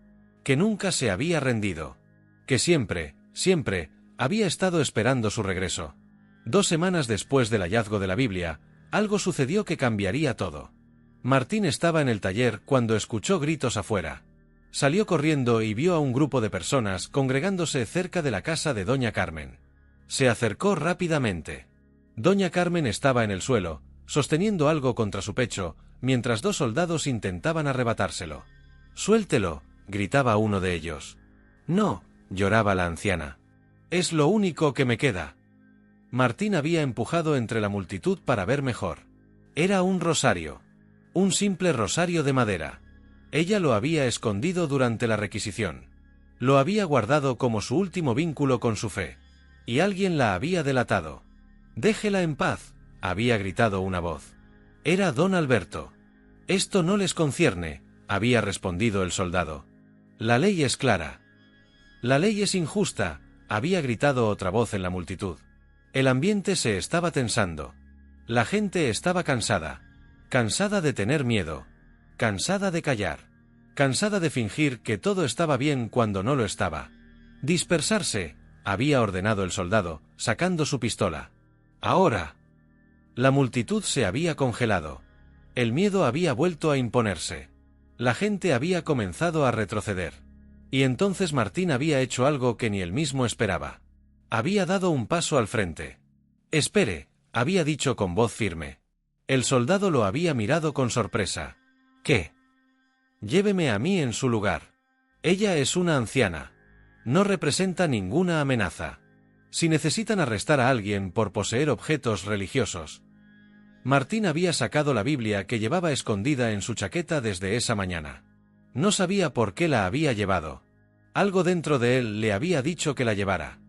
Que nunca se había rendido. Que siempre, siempre, había estado esperando su regreso. 2 semanas después del hallazgo de la Biblia, algo sucedió que cambiaría todo. Martín estaba en el taller cuando escuchó gritos afuera. Salió corriendo y vio a un grupo de personas congregándose cerca de la casa de doña Carmen. Se acercó rápidamente. Doña Carmen estaba en el suelo, sosteniendo algo contra su pecho, mientras 2 soldados intentaban arrebatárselo. «Suéltelo», gritaba uno de ellos. «No», lloraba la anciana. «Es lo único que me queda». Martín había empujado entre la multitud para ver mejor. Era un rosario. Un simple rosario de madera. Ella lo había escondido durante la requisición. Lo había guardado como su último vínculo con su fe. Y alguien la había delatado. «Déjela en paz», había gritado una voz. Era don Alberto. «Esto no les concierne», había respondido el soldado. «La ley es clara». «La ley es injusta», había gritado otra voz en la multitud. El ambiente se estaba tensando. La gente estaba cansada. Cansada de tener miedo. Cansada de callar. Cansada de fingir que todo estaba bien cuando no lo estaba. «Dispersarse», había ordenado el soldado, sacando su pistola. «Ahora». La multitud se había congelado. El miedo había vuelto a imponerse. La gente había comenzado a retroceder. Y entonces Martín había hecho algo que ni él mismo esperaba. Había dado un paso al frente. «Espere», había dicho con voz firme. El soldado lo había mirado con sorpresa. «¿Qué?» «Lléveme a mí en su lugar. Ella es una anciana. No representa ninguna amenaza. Si necesitan arrestar a alguien por poseer objetos religiosos». Martín había sacado la Biblia que llevaba escondida en su chaqueta desde esa mañana. No sabía por qué la había llevado. Algo dentro de él le había dicho que la llevara.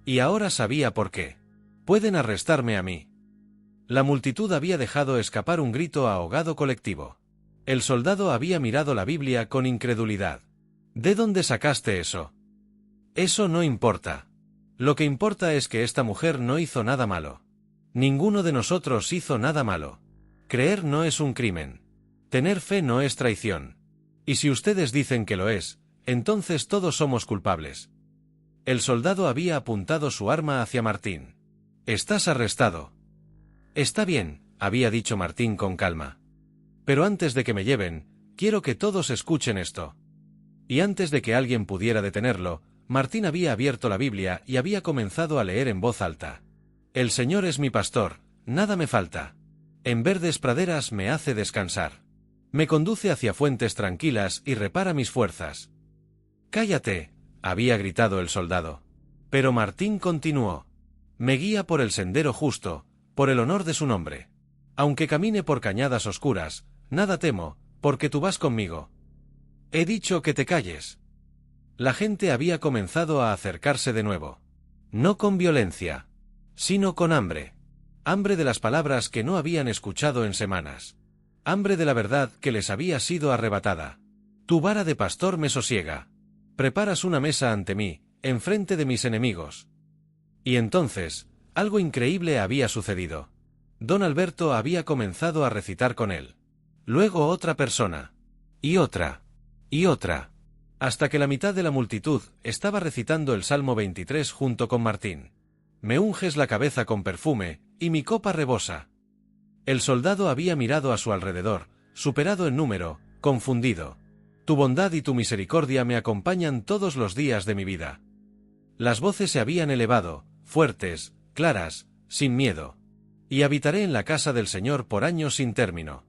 Y ahora sabía por qué. «Pueden arrestarme a mí». La multitud había dejado escapar un grito ahogado colectivo. El soldado había mirado la Biblia con incredulidad. «¿De dónde sacaste eso?» «Eso no importa. Lo que importa es que esta mujer no hizo nada malo. Ninguno de nosotros hizo nada malo. Creer no es un crimen. Tener fe no es traición. Y si ustedes dicen que lo es, entonces todos somos culpables». El soldado había apuntado su arma hacia Martín. «Estás arrestado». «Está bien», había dicho Martín con calma. «Pero antes de que me lleven, quiero que todos escuchen esto». Y antes de que alguien pudiera detenerlo, Martín había abierto la Biblia y había comenzado a leer en voz alta. «El Señor es mi pastor, nada me falta. En verdes praderas me hace descansar. Me conduce hacia fuentes tranquilas y repara mis fuerzas». «Cállate», había gritado el soldado. Pero Martín continuó. «Me guía por el sendero justo, por el honor de su nombre. Aunque camine por cañadas oscuras, nada temo, porque tú vas conmigo». «He dicho que te calles». La gente había comenzado a acercarse de nuevo. No con violencia, sino con hambre. Hambre de las palabras que no habían escuchado en semanas. Hambre de la verdad que les había sido arrebatada. «Tu vara de pastor me sosiega. Preparas una mesa ante mí, enfrente de mis enemigos». Y entonces, algo increíble había sucedido. Don Alberto había comenzado a recitar con él. Luego otra persona. Y otra. Y otra. Hasta que la mitad de la multitud estaba recitando el Salmo 23 junto con Martín. «Me unges la cabeza con perfume, y mi copa rebosa». El soldado había mirado a su alrededor, superado en número, confundido. «Tu bondad y tu misericordia me acompañan todos los días de mi vida». Las voces se habían elevado, fuertes, claras, sin miedo. «Y habitaré en la casa del Señor por años sin término».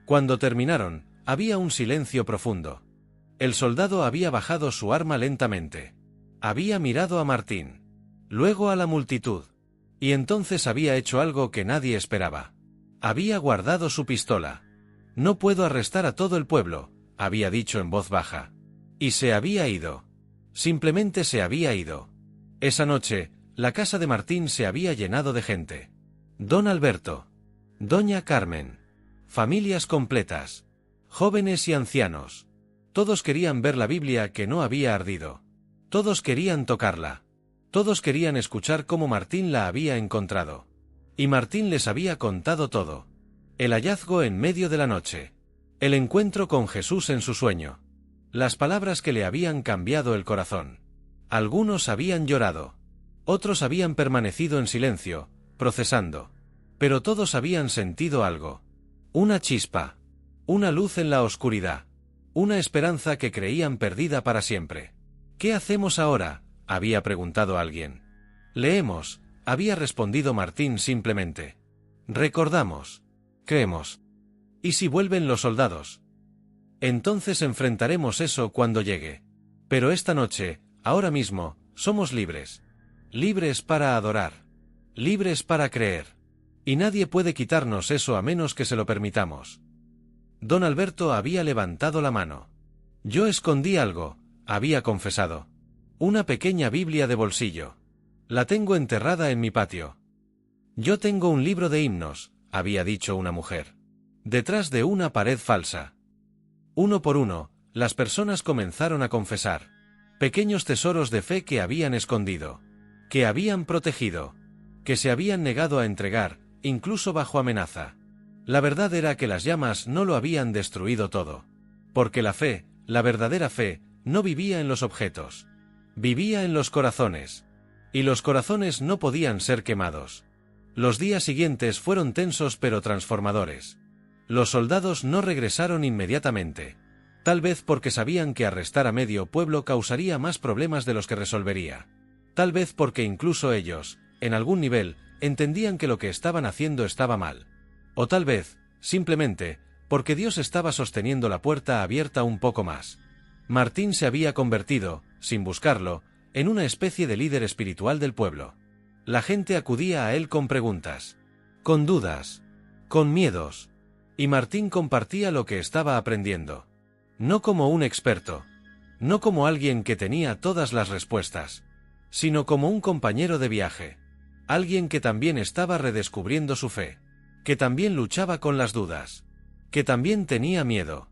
Cuando terminaron, había un silencio profundo. El soldado había bajado su arma lentamente. Había mirado a Martín. Luego a la multitud. Y entonces había hecho algo que nadie esperaba. Había guardado su pistola. «No puedo arrestar a todo el pueblo», había dicho en voz baja. Y se había ido. Simplemente se había ido. Esa noche, la casa de Martín se había llenado de gente. Don Alberto. Doña Carmen. Familias completas. Jóvenes y ancianos. Todos querían ver la Biblia que no había ardido. Todos querían tocarla. Todos querían escuchar cómo Martín la había encontrado. Y Martín les había contado todo. El hallazgo en medio de la noche. El encuentro con Jesús en su sueño. Las palabras que le habían cambiado el corazón. Algunos habían llorado. Otros habían permanecido en silencio, procesando. Pero todos habían sentido algo. Una chispa. Una luz en la oscuridad. Una esperanza que creían perdida para siempre. ¿Qué hacemos ahora?, había preguntado alguien. Leemos, había respondido Martín simplemente. Recordamos. Creemos. ¿Y si vuelven los soldados? Entonces enfrentaremos eso cuando llegue. Pero esta noche, ahora mismo, somos libres. Libres para adorar. Libres para creer. Y nadie puede quitarnos eso a menos que se lo permitamos. Don Alberto había levantado la mano. Yo escondí algo, había confesado. Una pequeña Biblia de bolsillo. La tengo enterrada en mi patio. Yo tengo un libro de himnos, había dicho una mujer. Detrás de una pared falsa. Uno por uno, las personas comenzaron a confesar. Pequeños tesoros de fe que habían escondido. Que habían protegido. Que se habían negado a entregar, incluso bajo amenaza. La verdad era que las llamas no lo habían destruido todo. Porque la fe, la verdadera fe, no vivía en los objetos. Vivía en los corazones. Y los corazones no podían ser quemados. Los días siguientes fueron tensos pero transformadores. Los soldados no regresaron inmediatamente. Tal vez porque sabían que arrestar a medio pueblo causaría más problemas de los que resolvería. Tal vez porque incluso ellos, en algún nivel, entendían que lo que estaban haciendo estaba mal. O tal vez, simplemente, porque Dios estaba sosteniendo la puerta abierta un poco más. Martín se había convertido, sin buscarlo, en una especie de líder espiritual del pueblo. La gente acudía a él con preguntas, con dudas, con miedos, y Martín compartía lo que estaba aprendiendo. No como un experto, no como alguien que tenía todas las respuestas, sino como un compañero de viaje, alguien que también estaba redescubriendo su fe, que también luchaba con las dudas, que también tenía miedo,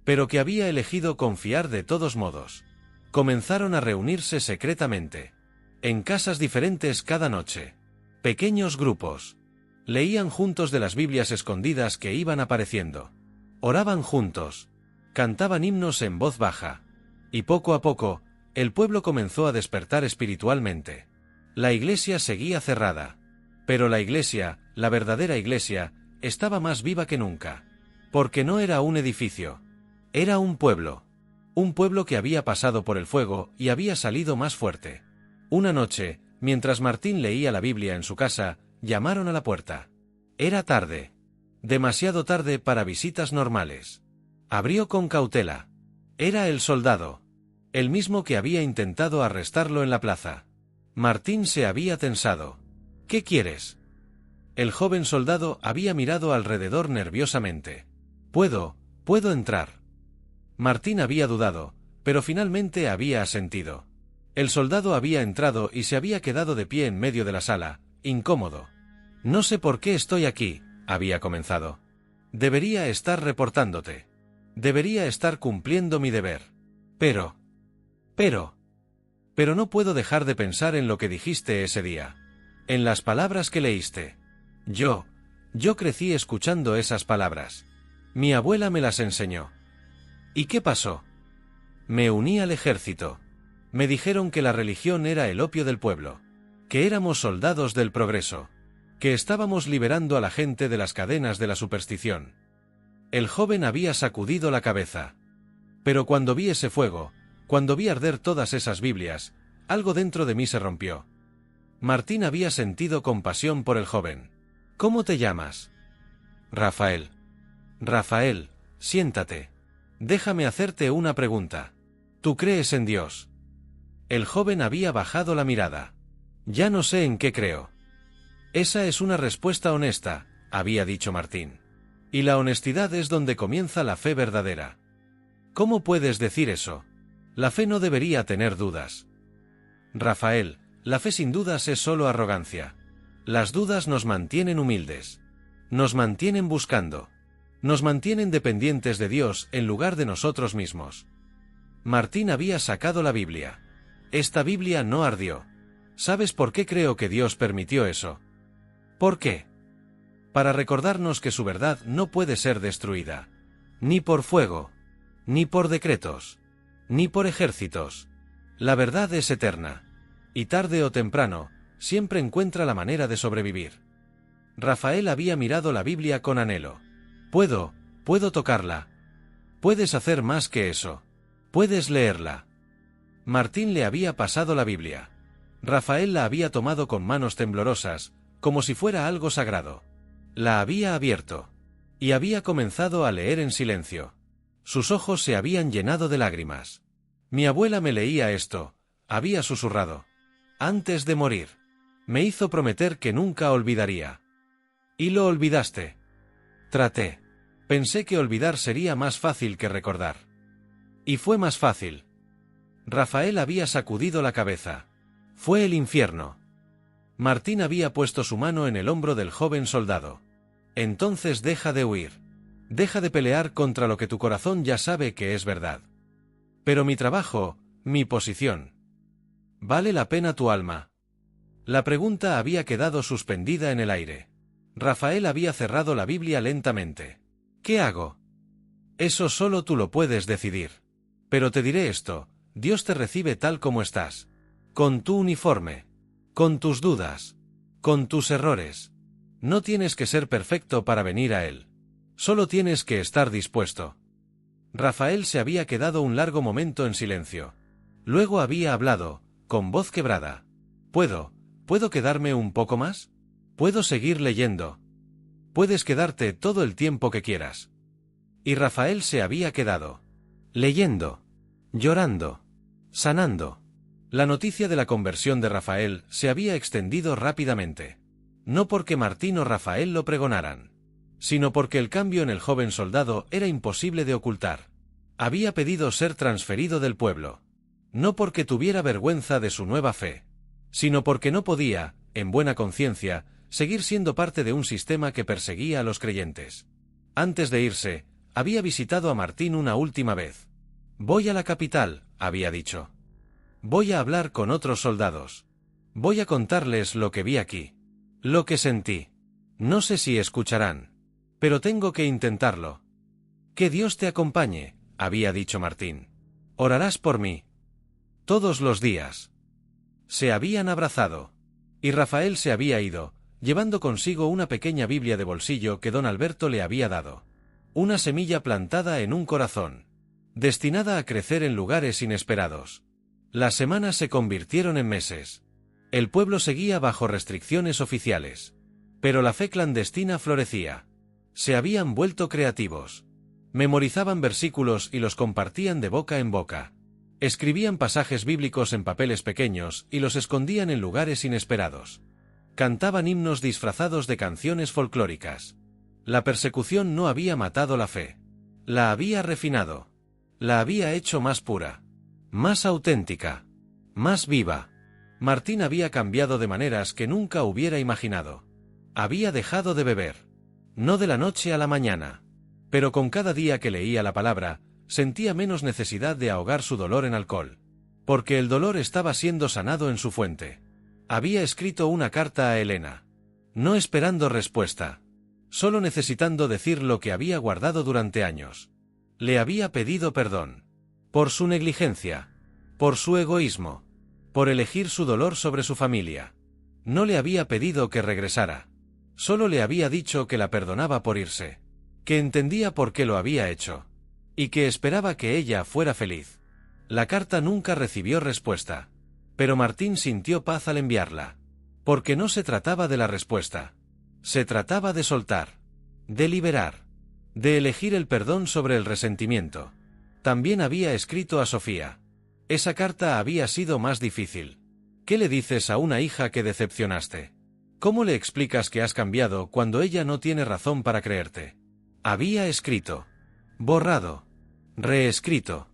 pero que había elegido confiar de todos modos. Comenzaron a reunirse secretamente, en casas diferentes cada noche. Pequeños grupos. Leían juntos de las Biblias escondidas que iban apareciendo. Oraban juntos. Cantaban himnos en voz baja. Y poco a poco, el pueblo comenzó a despertar espiritualmente. La iglesia seguía cerrada. Pero la iglesia, la verdadera iglesia, estaba más viva que nunca. Porque no era un edificio. Era un pueblo. Un pueblo que había pasado por el fuego y había salido más fuerte. Una noche, mientras Martín leía la Biblia en su casa, llamaron a la puerta. Era tarde. Demasiado tarde para visitas normales. Abrió con cautela. Era el soldado. El mismo que había intentado arrestarlo en la plaza. Martín se había tensado. ¿Qué quieres? El joven soldado había mirado alrededor nerviosamente. ¿Puedo entrar? Martín había dudado, pero finalmente había asentido. El soldado había entrado y se había quedado de pie en medio de la sala, incómodo. No sé por qué estoy aquí, había comenzado. Debería estar reportándote. Debería estar cumpliendo mi deber. Pero no puedo dejar de pensar en lo que dijiste ese día. En las palabras que leíste. Yo crecí escuchando esas palabras. Mi abuela me las enseñó. ¿Y qué pasó? Me uní al ejército. Me dijeron que la religión era el opio del pueblo. Que éramos soldados del progreso. Que estábamos liberando a la gente de las cadenas de la superstición. El joven había sacudido la cabeza. Pero cuando vi ese fuego, cuando vi arder todas esas Biblias, algo dentro de mí se rompió. Martín había sentido compasión por el joven. ¿Cómo te llamas? Rafael. Rafael, siéntate. Déjame hacerte una pregunta. ¿Tú crees en Dios? El joven había bajado la mirada. Ya no sé en qué creo. Esa es una respuesta honesta, había dicho Martín. Y la honestidad es donde comienza la fe verdadera. ¿Cómo puedes decir eso? La fe no debería tener dudas. Rafael, la fe sin dudas es solo arrogancia. Las dudas nos mantienen humildes. Nos mantienen buscando. Nos mantienen dependientes de Dios en lugar de nosotros mismos. Martín había sacado la Biblia. Esta Biblia no ardió. ¿Sabes por qué creo que Dios permitió eso? ¿Por qué? Para recordarnos que su verdad no puede ser destruida. Ni por fuego. Ni por decretos. Ni por ejércitos. La verdad es eterna. Y tarde o temprano, siempre encuentra la manera de sobrevivir. Rafael había mirado la Biblia con anhelo. Puedo tocarla. Puedes hacer más que eso. Puedes leerla. Martín le había pasado la Biblia. Rafael la había tomado con manos temblorosas, como si fuera algo sagrado. La había abierto. Y había comenzado a leer en silencio. Sus ojos se habían llenado de lágrimas. Mi abuela me leía esto, había susurrado. Antes de morir. Me hizo prometer que nunca olvidaría. ¿Y lo olvidaste? Traté. Pensé que olvidar sería más fácil que recordar. Y fue más fácil. Rafael había sacudido la cabeza. Fue el infierno. Martín había puesto su mano en el hombro del joven soldado. Entonces deja de huir. Deja de pelear contra lo que tu corazón ya sabe que es verdad. Pero mi trabajo, mi posición. ¿Vale la pena tu alma? La pregunta había quedado suspendida en el aire. Rafael había cerrado la Biblia lentamente. ¿Qué hago? Eso solo tú lo puedes decidir. Pero te diré esto, Dios te recibe tal como estás. Con tu uniforme. Con tus dudas. Con tus errores. No tienes que ser perfecto para venir a Él. Solo tienes que estar dispuesto. Rafael se había quedado un largo momento en silencio. Luego había hablado, con voz quebrada. ¿Puedo quedarme un poco más? ¿Puedo seguir leyendo? Puedes quedarte todo el tiempo que quieras. Y Rafael se había quedado. Leyendo. Llorando. Sanando. La noticia de la conversión de Rafael se había extendido rápidamente. No porque Martín o Rafael lo pregonaran, sino porque el cambio en el joven soldado era imposible de ocultar. Había pedido ser transferido del pueblo. No porque tuviera vergüenza de su nueva fe, sino porque no podía, en buena conciencia, seguir siendo parte de un sistema que perseguía a los creyentes. Antes de irse, había visitado a Martín una última vez. Voy a la capital, había dicho. Voy a hablar con otros soldados. Voy a contarles lo que vi aquí. Lo que sentí. No sé si escucharán. Pero tengo que intentarlo. Que Dios te acompañe, había dicho Martín. Orarás por mí. Todos los días. Se habían abrazado. Y Rafael se había ido, llevando consigo una pequeña Biblia de bolsillo que don Alberto le había dado. Una semilla plantada en un corazón. Destinada a crecer en lugares inesperados. Las semanas se convirtieron en meses. El pueblo seguía bajo restricciones oficiales. Pero la fe clandestina florecía. Se habían vuelto creativos. Memorizaban versículos y los compartían de boca en boca. Escribían pasajes bíblicos en papeles pequeños y los escondían en lugares inesperados. Cantaban himnos disfrazados de canciones folclóricas. La persecución no había matado la fe. La había refinado. La había hecho más pura. Más auténtica. Más viva. Martín había cambiado de maneras que nunca hubiera imaginado. Había dejado de beber. No de la noche a la mañana. Pero con cada día que leía la palabra, sentía menos necesidad de ahogar su dolor en alcohol. Porque el dolor estaba siendo sanado en su fuente. Había escrito una carta a Elena. No esperando respuesta. Solo necesitando decir lo que había guardado durante años. Le había pedido perdón. Por su negligencia. Por su egoísmo. Por elegir su dolor sobre su familia. No le había pedido que regresara. Solo le había dicho que la perdonaba por irse. Que entendía por qué lo había hecho. Y que esperaba que ella fuera feliz. La carta nunca recibió respuesta. Pero Martín sintió paz al enviarla. Porque no se trataba de la respuesta. Se trataba de soltar. De liberar. De elegir el perdón sobre el resentimiento. También había escrito a Sofía. Esa carta había sido más difícil. ¿Qué le dices a una hija que decepcionaste? ¿Cómo le explicas que has cambiado cuando ella no tiene razón para creerte? Había escrito. Borrado. Reescrito.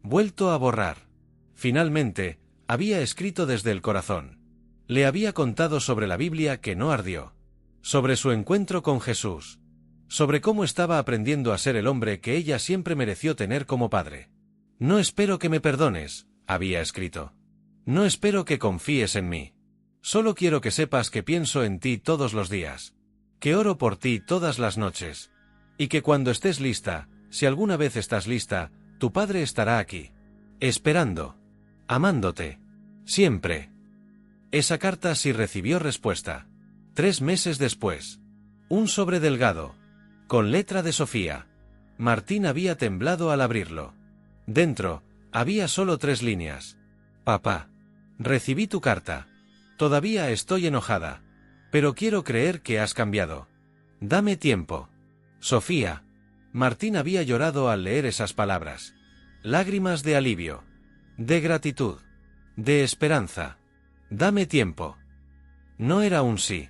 Vuelto a borrar. Finalmente, había escrito desde el corazón. Le había contado sobre la Biblia que no ardió. Sobre su encuentro con Jesús. Sobre cómo estaba aprendiendo a ser el hombre que ella siempre mereció tener como padre. No espero que me perdones, había escrito. No espero que confíes en mí. Solo quiero que sepas que pienso en ti todos los días. Que oro por ti todas las noches. Y que cuando estés lista, si alguna vez estás lista, tu padre estará aquí. Esperando. Amándote. Siempre. Esa carta sí recibió respuesta. 3 meses después. Un sobre delgado. Con letra de Sofía. Martín había temblado al abrirlo. Dentro, había solo 3 líneas. Papá. Recibí tu carta. Todavía estoy enojada. Pero quiero creer que has cambiado. Dame tiempo. Sofía. Martín había llorado al leer esas palabras. Lágrimas de alivio. De gratitud. De esperanza. Dame tiempo. No era un sí.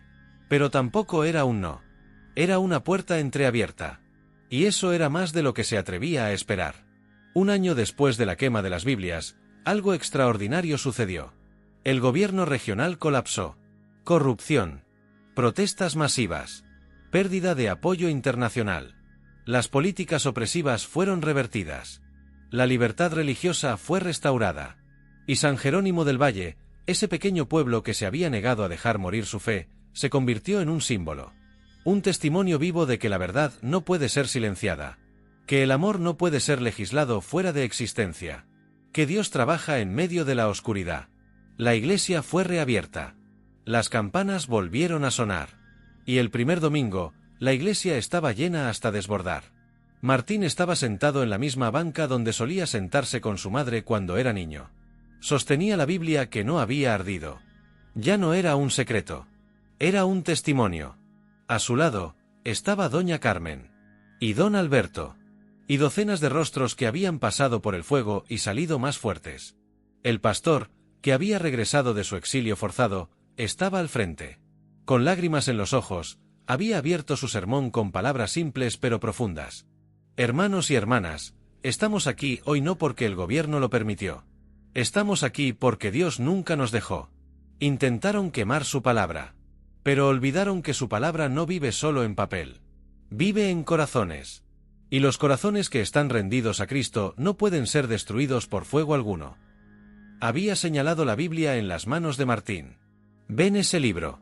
Pero tampoco era un no. Era una puerta entreabierta. Y eso era más de lo que se atrevía a esperar. 1 año después de la quema de las Biblias, algo extraordinario sucedió. El gobierno regional colapsó. Corrupción. Protestas masivas. Pérdida de apoyo internacional. Las políticas opresivas fueron revertidas. La libertad religiosa fue restaurada. Y San Jerónimo del Valle, ese pequeño pueblo que se había negado a dejar morir su fe, se convirtió en un símbolo. Un testimonio vivo de que la verdad no puede ser silenciada. Que el amor no puede ser legislado fuera de existencia. Que Dios trabaja en medio de la oscuridad. La iglesia fue reabierta. Las campanas volvieron a sonar. Y el primer domingo, la iglesia estaba llena hasta desbordar. Martín estaba sentado en la misma banca donde solía sentarse con su madre cuando era niño. Sostenía la Biblia que no había ardido. Ya no era un secreto. Era un testimonio. A su lado, estaba doña Carmen. Y don Alberto. Y docenas de rostros que habían pasado por el fuego y salido más fuertes. El pastor, que había regresado de su exilio forzado, estaba al frente. Con lágrimas en los ojos, había abierto su sermón con palabras simples pero profundas. Hermanos y hermanas, estamos aquí hoy no porque el gobierno lo permitió. Estamos aquí porque Dios nunca nos dejó. Intentaron quemar su palabra. Pero olvidaron que su palabra no vive solo en papel. Vive en corazones. Y los corazones que están rendidos a Cristo no pueden ser destruidos por fuego alguno. Había señalado la Biblia en las manos de Martín. Ven ese libro.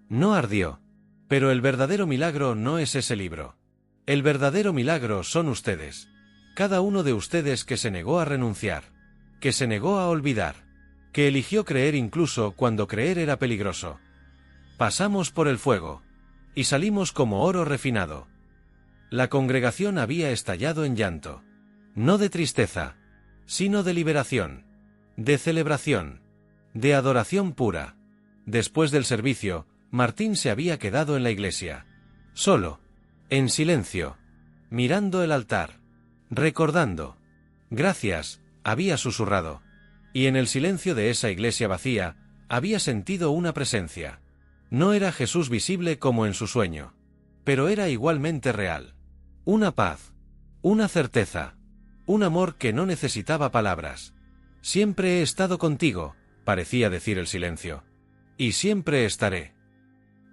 No ardió. Pero el verdadero milagro no es ese libro. El verdadero milagro son ustedes. Cada uno de ustedes que se negó a renunciar. Que se negó a olvidar. Que eligió creer incluso cuando creer era peligroso. Pasamos por el fuego. Y salimos como oro refinado. La congregación había estallado en llanto. No de tristeza, sino de liberación. De celebración. De adoración pura. Después del servicio, Martín se había quedado en la iglesia. Solo. En silencio. Mirando el altar. Recordando. Gracias, había susurrado. Y en el silencio de esa iglesia vacía, había sentido una presencia. No era Jesús visible como en su sueño. Pero era igualmente real. Una paz. Una certeza. Un amor que no necesitaba palabras. Siempre he estado contigo, parecía decir el silencio. Y siempre estaré.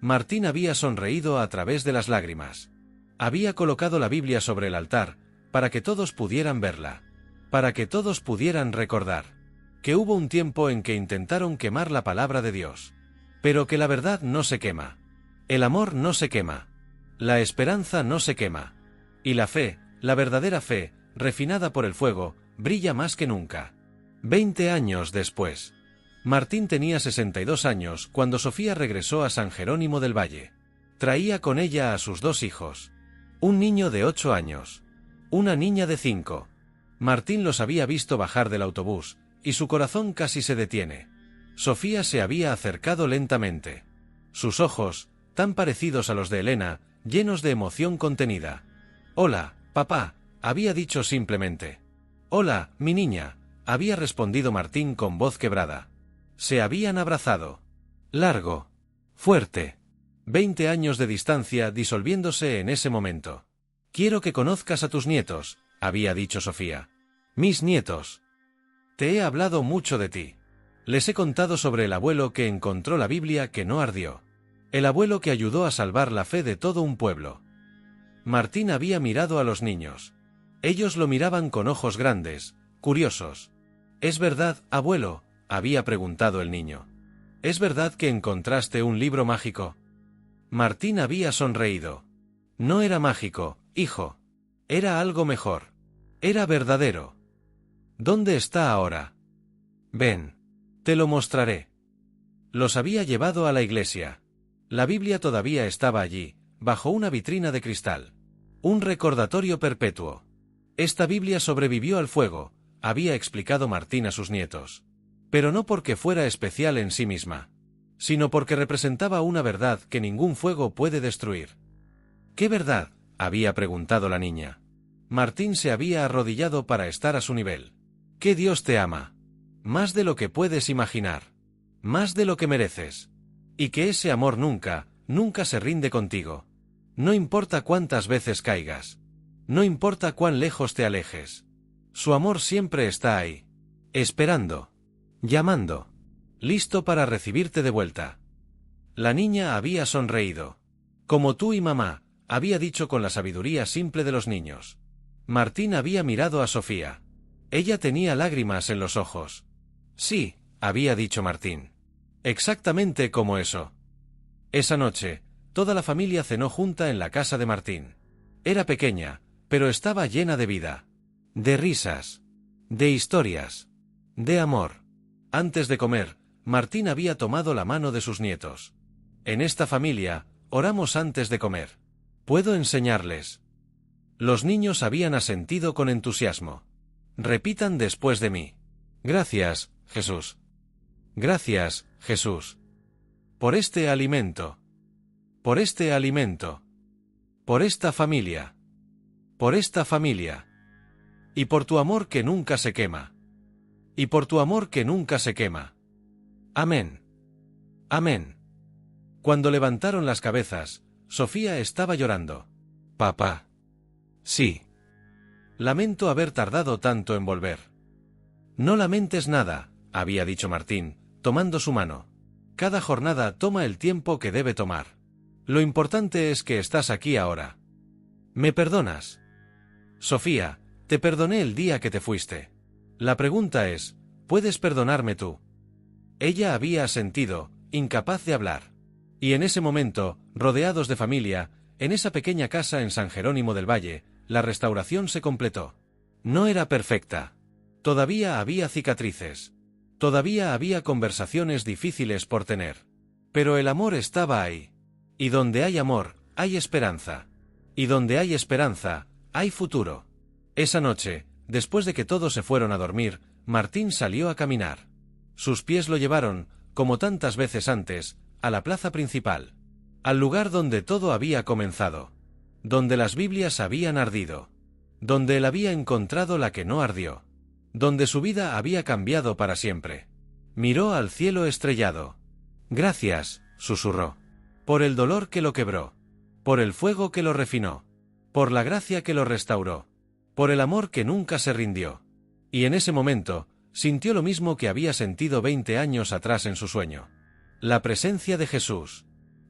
Martín había sonreído a través de las lágrimas. Había colocado la Biblia sobre el altar, para que todos pudieran verla. Para que todos pudieran recordar. Que hubo un tiempo en que intentaron quemar la palabra de Dios. Pero que la verdad no se quema. El amor no se quema. La esperanza no se quema. Y la fe, la verdadera fe, refinada por el fuego, brilla más que nunca. 20 años después. Martín tenía 62 años cuando Sofía regresó a San Jerónimo del Valle. Traía con ella a sus 2 hijos. Un niño de 8 años. Una niña de 5. Martín los había visto bajar del autobús, y su corazón casi se detiene. Sofía se había acercado lentamente. Sus ojos, tan parecidos a los de Elena, llenos de emoción contenida. «Hola, papá», había dicho simplemente. «Hola, mi niña», había respondido Martín con voz quebrada. Se habían abrazado. Largo. Fuerte. 20 años de distancia disolviéndose en ese momento. «Quiero que conozcas a tus nietos», había dicho Sofía. «Mis nietos. Te he hablado mucho de ti. Les he contado sobre el abuelo que encontró la Biblia que no ardió. El abuelo que ayudó a salvar la fe de todo un pueblo». Martín había mirado a los niños. Ellos lo miraban con ojos grandes, curiosos. «¿Es verdad, abuelo?», había preguntado el niño. ¿Es verdad que encontraste un libro mágico? Martín había sonreído. No era mágico, hijo. Era algo mejor. Era verdadero. ¿Dónde está ahora? Ven. Te lo mostraré. Los había llevado a la iglesia. La Biblia todavía estaba allí, bajo una vitrina de cristal. Un recordatorio perpetuo. Esta Biblia sobrevivió al fuego, había explicado Martín a sus nietos. Pero no porque fuera especial en sí misma, sino porque representaba una verdad que ningún fuego puede destruir. ¿Qué verdad?, había preguntado la niña. Martín se había arrodillado para estar a su nivel. Que Dios te ama. Más de lo que puedes imaginar. Más de lo que mereces. Y que ese amor nunca, nunca se rinde contigo. No importa cuántas veces caigas. No importa cuán lejos te alejes. Su amor siempre está ahí. Esperando. Llamando. Listo para recibirte de vuelta. La niña había sonreído. Como tú y mamá, había dicho con la sabiduría simple de los niños. Martín había mirado a Sofía. Ella tenía lágrimas en los ojos. Sí, había dicho Martín. Exactamente como eso. Esa noche, toda la familia cenó junta en la casa de Martín. Era pequeña, pero estaba llena de vida. De risas. De historias. De amor. Antes de comer, Martín había tomado la mano de sus nietos. En esta familia, oramos antes de comer. ¿Puedo enseñarles? Los niños habían asentido con entusiasmo. Repitan después de mí. Gracias, Jesús. Gracias, Jesús. Por este alimento. Por este alimento. Por esta familia. Por esta familia. Y por tu amor que nunca se quema. Y por tu amor que nunca se quema. Amén. Amén. Cuando levantaron las cabezas, Sofía estaba llorando. Papá. Sí. Lamento haber tardado tanto en volver. No lamentes nada, había dicho Martín, tomando su mano. Cada jornada toma el tiempo que debe tomar. Lo importante es que estás aquí ahora. ¿Me perdonas? Sofía, te perdoné el día que te fuiste. La pregunta es, ¿puedes perdonarme tú? Ella había asentido, incapaz de hablar. Y en ese momento, rodeados de familia, en esa pequeña casa en San Jerónimo del Valle, la restauración se completó. No era perfecta. Todavía había cicatrices. Todavía había conversaciones difíciles por tener. Pero el amor estaba ahí. Y donde hay amor, hay esperanza. Y donde hay esperanza, hay futuro. Esa noche, después de que todos se fueron a dormir, Martín salió a caminar. Sus pies lo llevaron, como tantas veces antes, a la plaza principal. Al lugar donde todo había comenzado. Donde las Biblias habían ardido. Donde él había encontrado la que no ardió. Donde su vida había cambiado para siempre. Miró al cielo estrellado. Gracias, susurró. Por el dolor que lo quebró. Por el fuego que lo refinó. Por la gracia que lo restauró. Por el amor que nunca se rindió. Y en ese momento, sintió lo mismo que había sentido 20 años atrás en su sueño. La presencia de Jesús.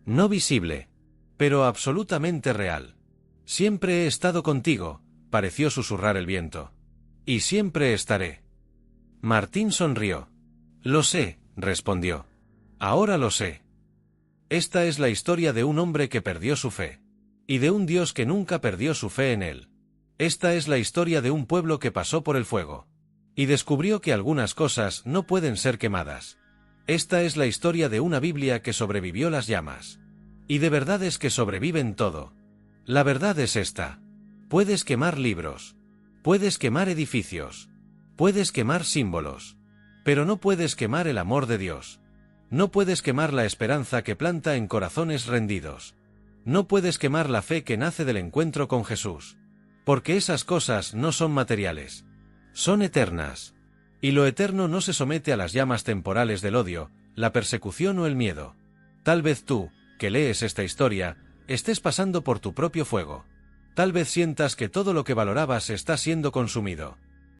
No visible, pero absolutamente real. Siempre he estado contigo, pareció susurrar el viento. Y siempre estaré. Martín sonrió. Lo sé, respondió. Ahora lo sé. Esta es la historia de un hombre que perdió su fe. Y de un Dios que nunca perdió su fe en él. Esta es la historia de un pueblo que pasó por el fuego. Y descubrió que algunas cosas no pueden ser quemadas. Esta es la historia de una Biblia que sobrevivió las llamas. Y de verdades que sobreviven todo. La verdad es esta. Puedes quemar libros. Puedes quemar edificios. Puedes quemar símbolos. Pero no puedes quemar el amor de Dios. No puedes quemar la esperanza que planta en corazones rendidos. No puedes quemar la fe que nace del encuentro con Jesús. Porque esas cosas no son materiales. Son eternas. Y lo eterno no se somete a las llamas temporales del odio, la persecución o el miedo. Tal vez tú, que lees esta historia, estés pasando por tu propio fuego. Tal vez sientas que todo lo que valorabas está siendo consumido.